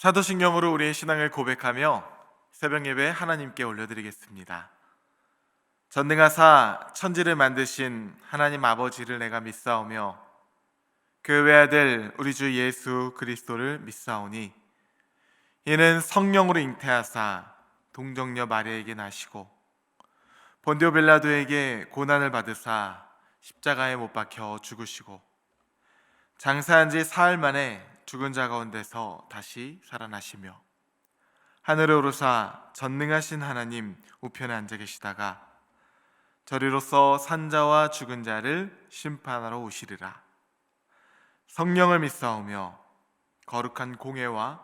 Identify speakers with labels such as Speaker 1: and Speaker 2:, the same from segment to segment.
Speaker 1: 사도신경으로 우리의 신앙을 고백하며 새벽 예배 하나님께 올려드리겠습니다. 전능하사 천지를 만드신 하나님 아버지를 내가 믿사오며 그 외아들 우리 주 예수 그리스도를 믿사오니 이는 성령으로 잉태하사 동정녀 마리아에게 나시고 본디오 빌라도에게 고난을 받으사 십자가에 못 박혀 죽으시고 장사한 지 사흘 만에 죽은 자 가운데서 다시 살아나시며 하늘에 오르사 전능하신 하나님 우편에 앉아 계시다가 저리로서 산자와 죽은 자를 심판하러 오시리라. 성령을 믿사오며 거룩한 공회와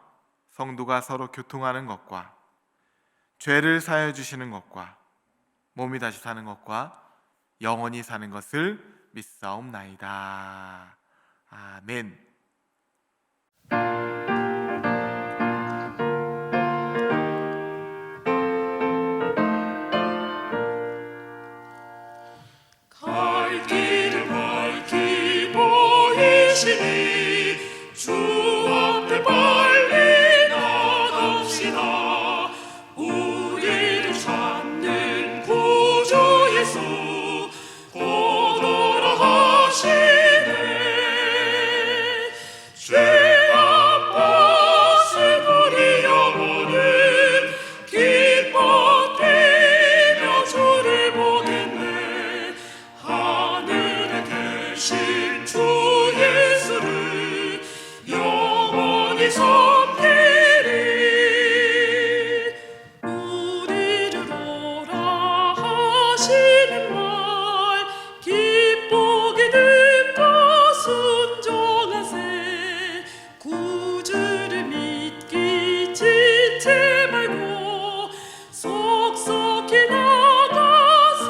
Speaker 1: 성도가 서로 교통하는 것과 죄를 사하여 주시는 것과 몸이 다시 사는 것과 영원히 사는 것을 믿사옵나이다. 아멘.
Speaker 2: 갈 길을 밝히 보이시니 주 앞에 빨리 나갑시다. 우리를 찾는 구주 예수 곧 오라 하시네. 죄 아파서 우리 영혼은 기뻐 뛰며 주를 보겠네. 하늘에 계신 주 예수를 영원히 섬기리. 우리를 오라 하시는 말 기쁘게 듣고 순종하세. 구주를 믿기 지체 말고 속속히 나가세.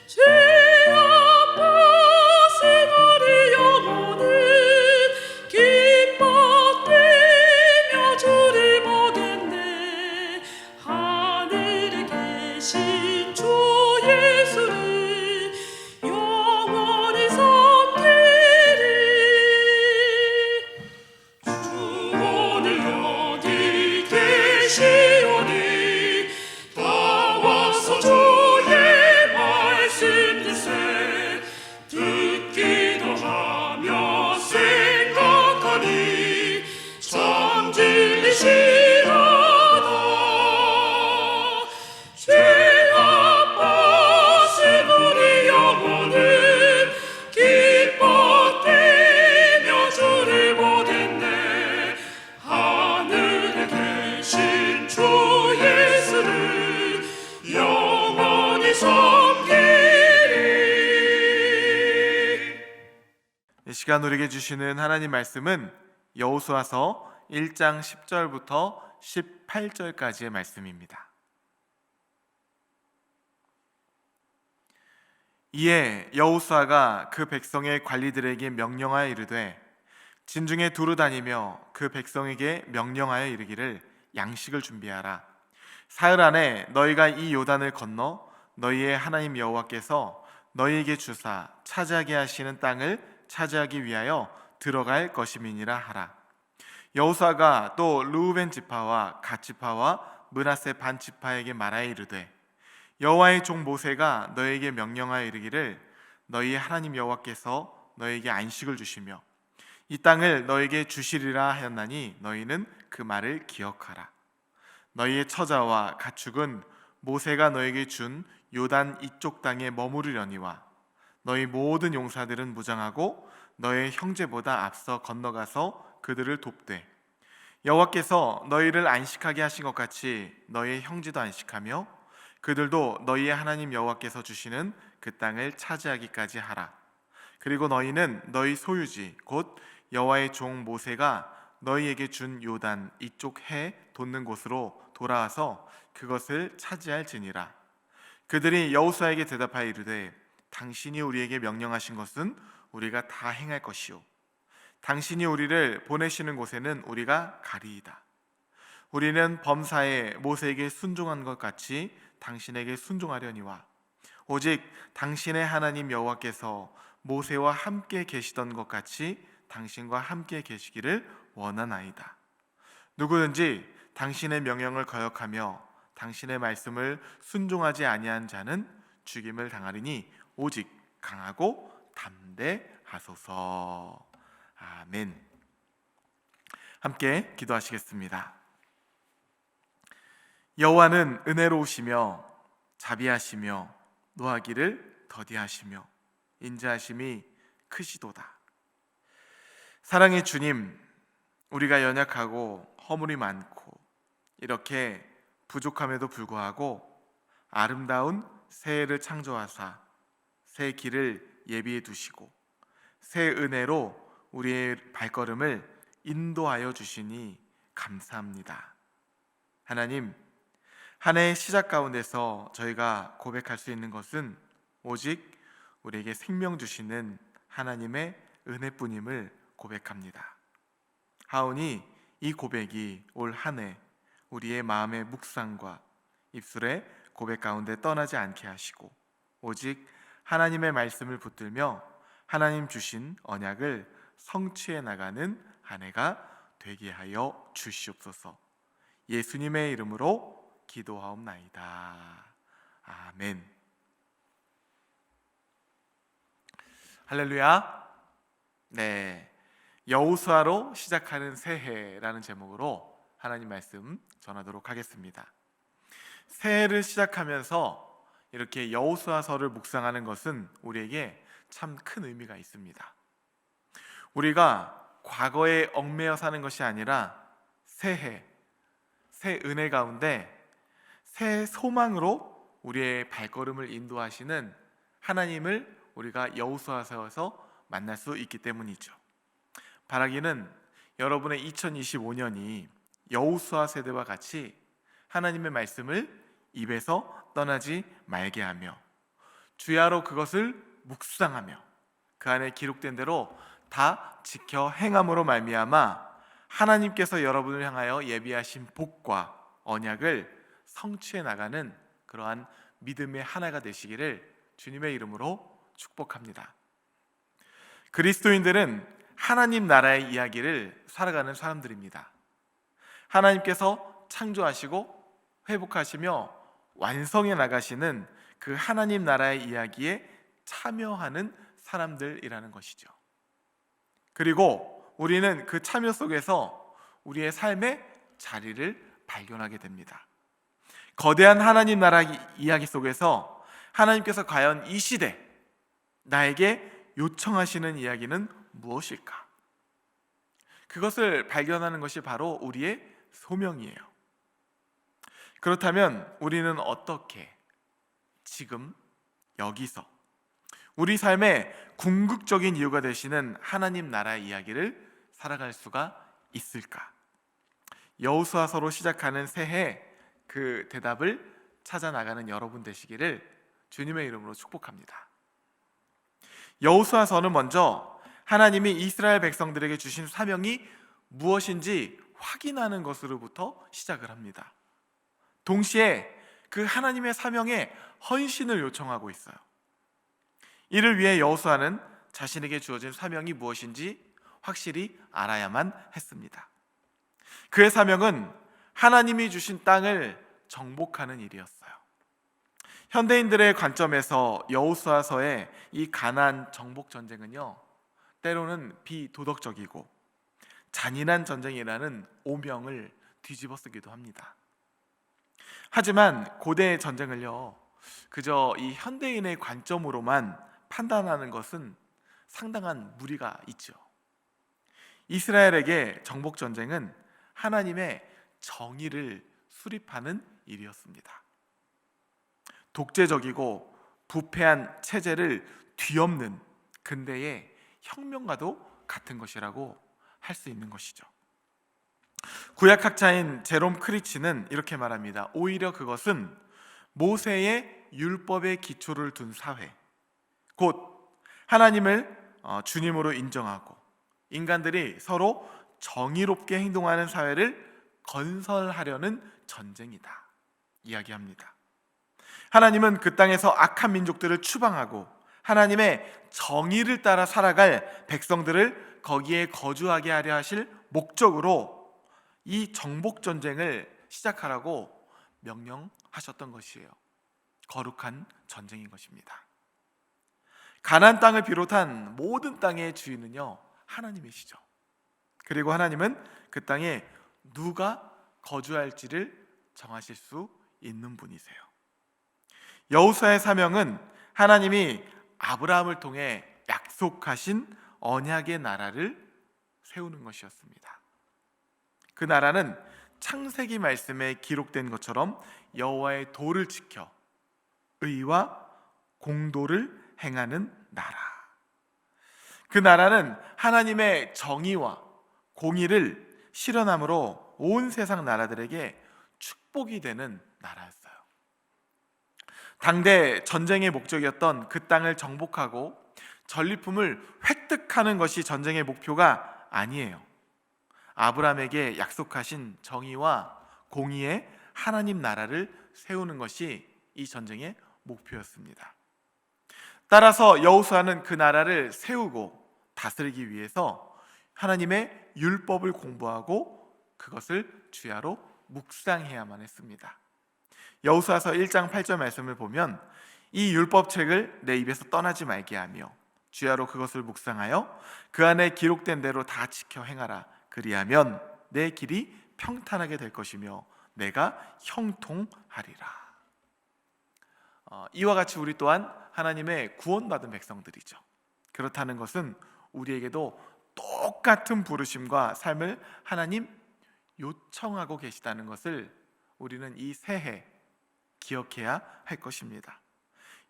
Speaker 2: 죄 아파서 우리 영혼은 기뻐 뛰며 주를 보겠네. 하늘에 계신 주 예수를 영원히 섬기리. 주 오늘 여기 계시오니 다 와서 주의 말씀 듣세. 듣기도 하며 생각하니 참 진리시로다. 죄 아파서 우리 영혼은 기뻐 뛰며 주를 보겠네. 하늘에 계신 주 예수를 영원히 섬기리.
Speaker 1: 이 시간 우리에게 주시는 하나님 말씀은 여호수아서 1장 10절부터 18절까지의 말씀입니다. 이에 여호수아가 그 백성의 관리들에게 명령하여 이르되 진중에 두루 다니며 그 백성에게 명령하여 이르기를 양식을 준비하라. 사흘 안에 너희가 이 요단을 건너 너희의 하나님 여호와께서 너희에게 주사 차지하게 하시는 땅을 차지하기 위하여 들어갈 것임이니라 하라. 여호수아가 또 르우벤 지파와 갓 지파와 므낫세 반 지파에게 말하여 이르되 여호와의 종 모세가 너희에게 명령하여 이르기를 너희의 하나님 여호와께서 너희에게 안식을 주시며 이 땅을 너희에게 주시리라 하였나니 너희는 그 말을 기억하라. 너희의 처자와 가축은 모세가 너희에게 준 요단 이쪽 땅에 머무르려니와 너희 모든 용사들은 무장하고 너의 형제보다 앞서 건너가서 그들을 돕되 여호와께서 너희를 안식하게 하신 것 같이 너희의 형제도 안식하며 그들도 너희의 하나님 여호와께서 주시는 그 땅을 차지하기까지 하라. 그리고 너희는 너희 소유지 곧 여호와의 종 모세가 너희에게 준 요단 이쪽 해 돋는 곳으로 돌아와서 그것을 차지할지니라. 그들이 여호수아에게 대답하여 이르되 당신이 우리에게 명령하신 것은 우리가 다 행할 것이요 당신이 우리를 보내시는 곳에는 우리가 가리이다. 우리는 범사에 모세에게 순종한 것 같이 당신에게 순종하려니와 오직 당신의 하나님 여호와께서 모세와 함께 계시던 것 같이 당신과 함께 계시기를 원하나이다. 누구든지 당신의 명령을 거역하며 당신의 말씀을 순종하지 아니한 자는 죽임을 당하리니 오직 강하고 담대하소서. 아멘. 함께 기도하시겠습니다. 여호와는 은혜로우시며 자비하시며 노하기를 더디하시며 인자하심이 크시도다. 사랑의 주님, 우리가 연약하고 허물이 많고 이렇게 부족함에도 불구하고 아름다운 새해를 창조하사 새 길을 예비해 두시고 새 은혜로 우리의 발걸음을 인도하여 주시니 감사합니다. 하나님, 한 해의 시작 가운데서 저희가 고백할 수 있는 것은 오직 우리에게 생명 주시는 하나님의 은혜뿐임을 고백합니다. 하오니 이 고백이 올 한 해 우리의 마음의 묵상과 입술의 고백 가운데 떠나지 않게 하시고 오직 하나님의 말씀을 붙들며 하나님 주신 언약을 성취해 나가는 한 해가 되게 하여 주시옵소서. 예수님의 이름으로 기도하옵나이다. 아멘. 할렐루야. 네, 여호수아로 시작하는 새해라는 제목으로 하나님 말씀 전하도록 하겠습니다. 새해를 시작하면서 이렇게 여호수아서를 묵상하는 것은 우리에게 참 큰 의미가 있습니다. 우리가 과거에 얽매여 사는 것이 아니라 새해, 새 은혜 가운데 새 소망으로 우리의 발걸음을 인도하시는 하나님을 우리가 여호수아서에서 만날 수 있기 때문이죠. 바라기는 여러분의 2025년이 여호수아 세대와 같이 하나님의 말씀을 입에서 떠나지 말게 하며 주야로 그것을 묵상하며 그 안에 기록된 대로 다 지켜 행함으로 말미암아 하나님께서 여러분을 향하여 예비하신 복과 언약을 성취해 나가는 그러한 믿음의 하나가 되시기를 주님의 이름으로 축복합니다. 그리스도인들은 하나님 나라의 이야기를 살아가는 사람들입니다. 하나님께서 창조하시고 회복하시며 완성해 나가시는 그 하나님 나라의 이야기에 참여하는 사람들이라는 것이죠. 그리고 우리는 그 참여 속에서 우리의 삶의 자리를 발견하게 됩니다. 거대한 하나님 나라 이야기 속에서 하나님께서 과연 이 시대 나에게 요청하시는 이야기는 무엇일까? 그것을 발견하는 것이 바로 우리의 소명이에요. 그렇다면 우리는 어떻게 지금 여기서 우리 삶의 궁극적인 이유가 되시는 하나님 나라의 이야기를 살아갈 수가 있을까? 여호수아서로 시작하는 새해 그 대답을 찾아 나가는 여러분 되시기를 주님의 이름으로 축복합니다. 여호수아서는 먼저 하나님이 이스라엘 백성들에게 주신 사명이 무엇인지 확인하는 것으로부터 시작을 합니다. 동시에 그 하나님의 사명에 헌신을 요청하고 있어요. 이를 위해 여호수아는 자신에게 주어진 사명이 무엇인지 확실히 알아야만 했습니다. 그의 사명은 하나님이 주신 땅을 정복하는 일이었어요. 현대인들의 관점에서 여호수아서의 이 가나안 정복 전쟁은요, 때로는 비도덕적이고 잔인한 전쟁이라는 오명을 뒤집어 쓰기도 합니다. 하지만 고대 전쟁을요, 그저 이 현대인의 관점으로만 판단하는 것은 상당한 무리가 있죠. 이스라엘에게 정복 전쟁은 하나님의 정의를 수립하는 일이었습니다. 독재적이고 부패한 체제를 뒤엎는 근대의 혁명과도 같은 것이라고 할 수 있는 것이죠. 구약학자인 제롬 크리치는 이렇게 말합니다. 오히려 그것은 모세의 율법의 기초를 둔 사회, 곧 하나님을 주님으로 인정하고 인간들이 서로 정의롭게 행동하는 사회를 건설하려는 전쟁이다 이야기합니다. 하나님은 그 땅에서 악한 민족들을 추방하고 하나님의 정의를 따라 살아갈 백성들을 거기에 거주하게 하려 하실 목적으로 이 정복 전쟁을 시작하라고 명령하셨던 것이에요. 거룩한 전쟁인 것입니다. 가나안 땅을 비롯한 모든 땅의 주인은요, 하나님이시죠. 그리고 하나님은 그 땅에 누가 거주할지를 정하실 수 있는 분이세요. 여호수아의 사명은 하나님이 아브라함을 통해 약속하신 언약의 나라를 세우는 것이었습니다. 그 나라는 창세기 말씀에 기록된 것처럼 여호와의 도를 지켜 의와 공도를 행하는 나라. 그 나라는 하나님의 정의와 공의를 실현함으로 온 세상 나라들에게 축복이 되는 나라였어요. 당대 전쟁의 목적이었던 그 땅을 정복하고 전리품을 획득하는 것이 전쟁의 목표가 아니에요. 아브라함에게 약속하신 정의와 공의의 하나님 나라를 세우는 것이 이 전쟁의 목표였습니다. 따라서 여호수아는 그 나라를 세우고 다스리기 위해서 하나님의 율법을 공부하고 그것을 주야로 묵상해야만 했습니다. 여호수아서 1장 8절 말씀을 보면 이 율법책을 내 입에서 떠나지 말게 하며 주야로 그것을 묵상하여 그 안에 기록된 대로 다 지켜 행하라. 그리하면 내 길이 평탄하게 될 것이며 내가 형통하리라. 이와 같이 우리 또한 하나님의 구원받은 백성들이죠. 그렇다는 것은 우리에게도 똑같은 부르심과 삶을 하나님 요청하고 계시다는 것을 우리는 이 새해 기억해야 할 것입니다.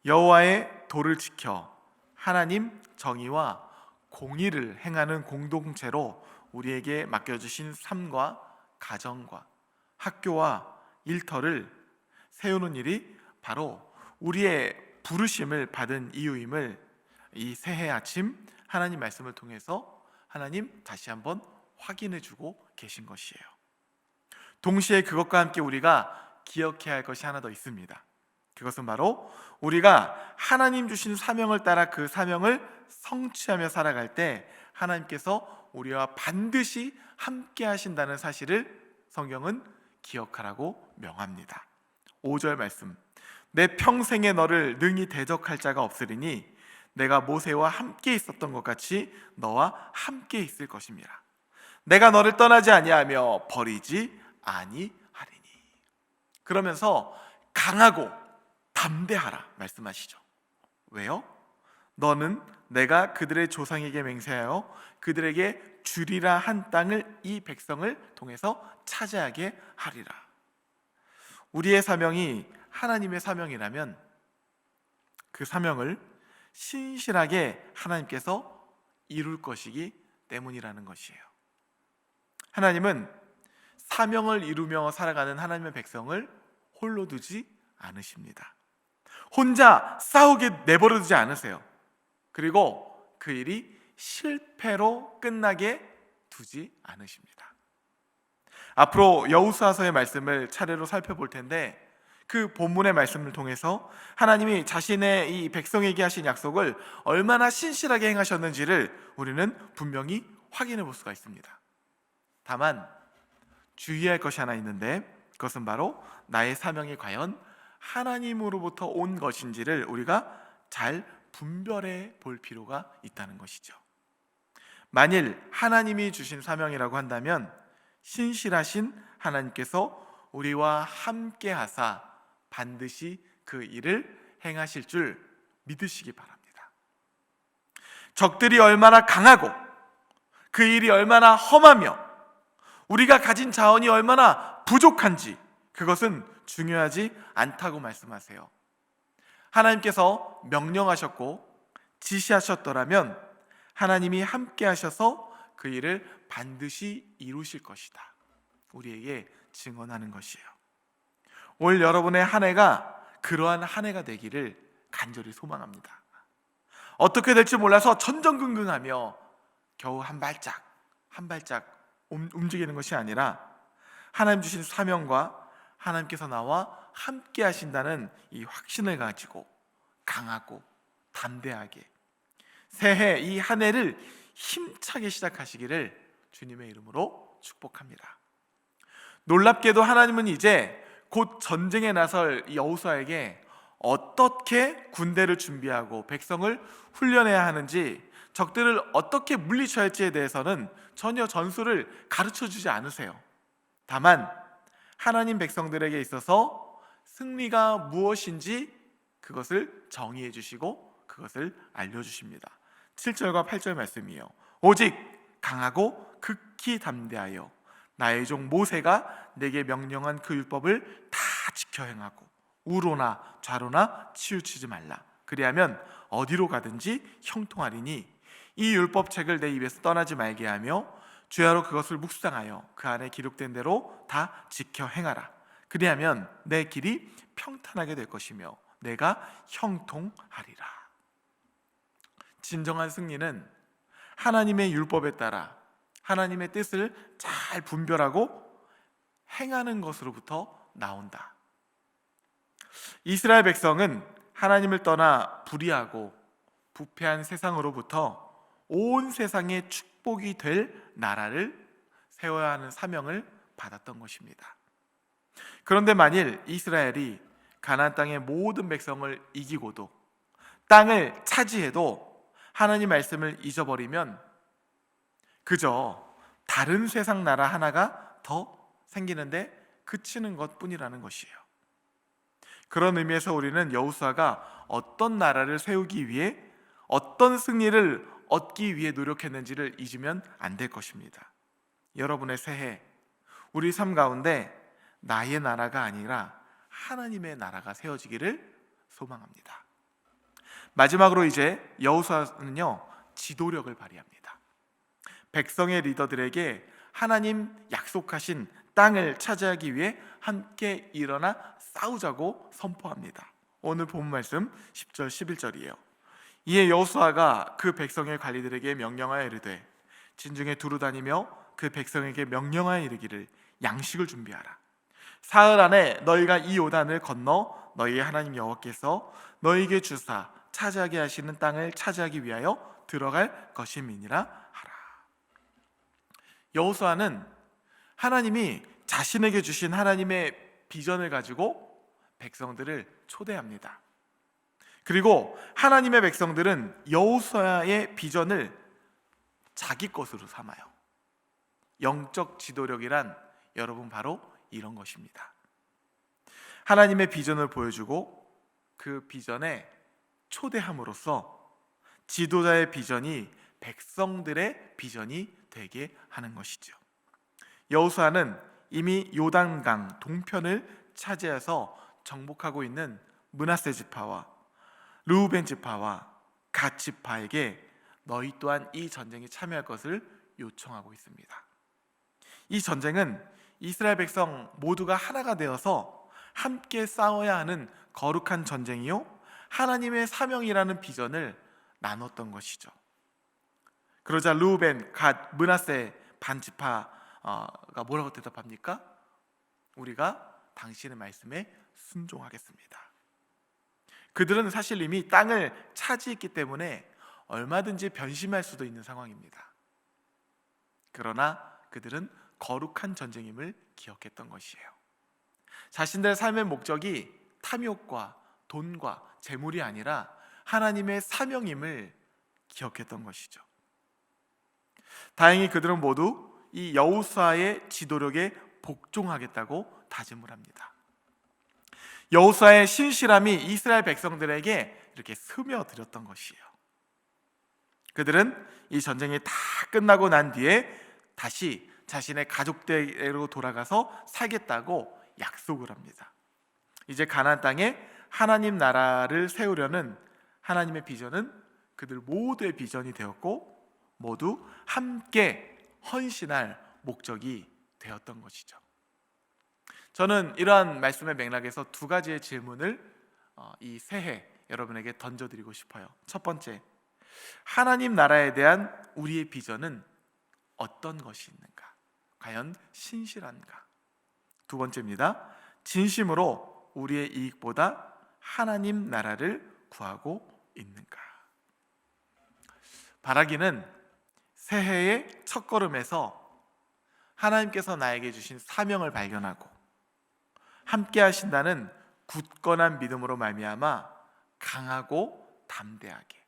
Speaker 1: 여호와의 도를 지켜 하나님 정의와 공의를 행하는 공동체로 우리에게 맡겨주신 삶과 가정과 학교와 일터를 세우는 일이 바로 우리의 부르심을 받은 이유임을 이 새해 아침 하나님 말씀을 통해서 하나님 다시 한번 확인해주고 계신 것이에요. 동시에 그것과 함께 우리가 기억해야 할 것이 하나 더 있습니다. 그것은 바로 우리가 하나님 주신 사명을 따라 그 사명을 성취하며 살아갈 때 하나님께서 우리와 반드시 함께 하신다는 사실을 성경은 기억하라고 명합니다. 5절 말씀, 내 평생에 너를 능히 대적할 자가 없으리니 내가 모세와 함께 있었던 것 같이 너와 함께 있을 것임이라. 내가 너를 떠나지 아니하며 버리지 아니하리니. 그러면서 강하고 담대하라 말씀하시죠. 왜요? 너는 내가 그들의 조상에게 맹세하여 그들에게 주리라 한 땅을 이 백성을 통해서 차지하게 하리라. 우리의 사명이 하나님의 사명이라면 그 사명을 신실하게 하나님께서 이룰 것이기 때문이라는 것이에요. 하나님은 사명을 이루며 살아가는 하나님의 백성을 홀로 두지 않으십니다. 혼자 싸우게 내버려 두지 않으세요. 그리고 그 일이 실패로 끝나게 두지 않으십니다. 앞으로 여호수아서의 말씀을 차례로 살펴볼 텐데 그 본문의 말씀을 통해서 하나님이 자신의 이 백성에게 하신 약속을 얼마나 신실하게 행하셨는지를 우리는 분명히 확인해 볼 수가 있습니다. 다만 주의할 것이 하나 있는데 그것은 바로 나의 사명이 과연 하나님으로부터 온 것인지를 우리가 잘 분별해 볼 필요가 있다는 것이죠. 만일 하나님이 주신 사명이라고 한다면 신실하신 하나님께서 우리와 함께 하사 반드시 그 일을 행하실 줄 믿으시기 바랍니다. 적들이 얼마나 강하고 그 일이 얼마나 험하며 우리가 가진 자원이 얼마나 부족한지 그것은 중요하지 않다고 말씀하세요. 하나님께서 명령하셨고 지시하셨더라면 하나님이 함께 하셔서 그 일을 반드시 이루실 것이다. 우리에게 증언하는 것이에요. 올 여러분의 한 해가 그러한 한 해가 되기를 간절히 소망합니다. 어떻게 될지 몰라서 전전긍긍하며 겨우 한 발짝 움직이는 것이 아니라 하나님 주신 사명과 하나님께서 나와 함께 하신다는 이 확신을 가지고 강하고 담대하게 새해 이 한 해를 힘차게 시작하시기를 주님의 이름으로 축복합니다. 놀랍게도 하나님은 이제 곧 전쟁에 나설 여호수아에게 어떻게 군대를 준비하고 백성을 훈련해야 하는지, 적들을 어떻게 물리쳐야 할지에 대해서는 전혀 전술을 가르쳐주지 않으세요. 다만 하나님 백성들에게 있어서 승리가 무엇인지 그것을 정의해 주시고 그것을 알려주십니다. 7절과 8절 말씀이에요. 오직 강하고 극히 담대하여 나의 종 모세가 내게 명령한 그 율법을 다 지켜 행하고 우로나 좌로나 치우치지 말라. 그리하면 어디로 가든지 형통하리니 이 율법책을 내 입에서 떠나지 말게 하며 주야로 그것을 묵상하여 그 안에 기록된 대로 다 지켜 행하라. 그리하면 내 길이 평탄하게 될 것이며 내가 형통하리라. 진정한 승리는 하나님의 율법에 따라 하나님의 뜻을 잘 분별하고 행하는 것으로부터 나온다. 이스라엘 백성은 하나님을 떠나 불의하고 부패한 세상으로부터 온 세상의 축복이 될 나라를 세워야 하는 사명을 받았던 것입니다. 그런데 만일 이스라엘이 가나안 땅의 모든 백성을 이기고도 땅을 차지해도 하나님 말씀을 잊어버리면 그저 다른 세상 나라 하나가 더 생기는데 그치는 것뿐이라는 것이에요. 그런 의미에서 우리는 여호수아가 어떤 나라를 세우기 위해 어떤 승리를 얻기 위해 노력했는지를 잊으면 안 될 것입니다. 여러분의 새해 우리 삶 가운데 나의 나라가 아니라 하나님의 나라가 세워지기를 소망합니다. 마지막으로 이제 여호수아는요 지도력을 발휘합니다. 백성의 리더들에게 하나님 약속하신 땅을 차지하기 위해 함께 일어나 싸우자고 선포합니다. 오늘 본 말씀 10절 11절이에요. 이에 여호수아가 그 백성의 관리들에게 명령하여 이르되 진중에 두루 다니며 그 백성에게 명령하여 이르기를 양식을 준비하라. 사흘 안에 너희가 이 요단을 건너 너희의 하나님 여호와께서 너희에게 주사 차지하게 하시는 땅을 차지하기 위하여 들어갈 것임이니라 하라. 여호수아는 하나님이 자신에게 주신 하나님의 비전을 가지고 백성들을 초대합니다. 그리고 하나님의 백성들은 여호수아의 비전을 자기 것으로 삼아요. 영적 지도력이란 여러분 바로 이런 것입니다. 하나님의 비전을 보여주고 그 비전에 초대함으로써 지도자의 비전이 백성들의 비전이 되게 하는 것이죠. 여호수아는 이미 요단강 동편을 차지해서 정복하고 있는 므낫세 지파와 르우벤 지파와 갓 지파에게 너희 또한 이 전쟁에 참여할 것을 요청하고 있습니다. 이 전쟁은 이스라엘 백성 모두가 하나가 되어서 함께 싸워야 하는 거룩한 전쟁이요 하나님의 사명이라는 비전을 나눴던 것이죠. 그러자 르우벤, 갓, 므낫세 반지파가 뭐라고 대답합니까? 우리가 당신의 말씀에 순종하겠습니다. 그들은 사실 이미 땅을 차지했기 때문에 얼마든지 변심할 수도 있는 상황입니다. 그러나 그들은 거룩한 전쟁임을 기억했던 것이에요. 자신들의 삶의 목적이 탐욕과 돈과 재물이 아니라 하나님의 사명임을 기억했던 것이죠. 다행히 그들은 모두 이 여호수아의 지도력에 복종하겠다고 다짐을 합니다. 여호수아의 신실함이 이스라엘 백성들에게 이렇게 스며들었던 것이에요. 그들은 이 전쟁이 다 끝나고 난 뒤에 다시 자신의 가족대로 돌아가서 살겠다고 약속을 합니다. 이제 가나안 땅에 하나님 나라를 세우려는 하나님의 비전은 그들 모두의 비전이 되었고 모두 함께 헌신할 목적이 되었던 것이죠. 저는 이러한 말씀의 맥락에서 두 가지의 질문을 이 새해 여러분에게 던져드리고 싶어요. 첫 번째, 하나님 나라에 대한 우리의 비전은 어떤 것이 있는가? 과연 신실한가? 두 번째입니다. 진심으로 우리의 이익보다 하나님 나라를 구하고 있는가? 바라기는 새해의 첫걸음에서 하나님께서 나에게 주신 사명을 발견하고 함께 하신다는 굳건한 믿음으로 말미암아 강하고 담대하게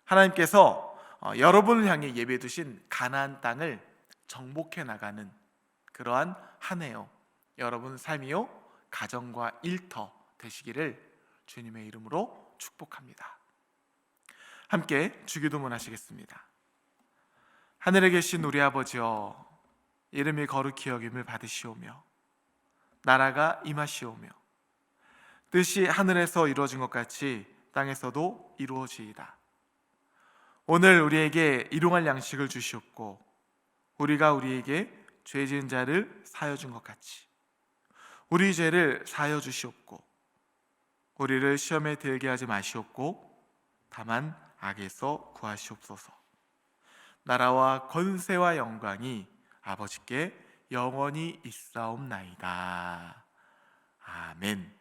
Speaker 1: 하나님께서 여러분을 향해 예비해 두신 가나안 땅을 정복해 나가는 그러한 한 해요. 여러분 삶이요 가정과 일터 되시기를 주님의 이름으로 축복합니다. 함께 주기도문 하시겠습니다. 하늘에 계신 우리 아버지여, 이름이 거룩히 여김을 받으시오며 나라가 임하시오며 뜻이 하늘에서 이루어진 것 같이 땅에서도 이루어지이다. 오늘 우리에게 일용할 양식을 주시옵고 우리가 우리에게 죄 지은 자를 사하여 준 것 같이 우리 죄를 사하여 주시옵고 우리를 시험에 들게 하지 마시옵고 다만 악에서 구하시옵소서. 나라와 권세와 영광이 아버지께 영원히 있사옵나이다. 아멘.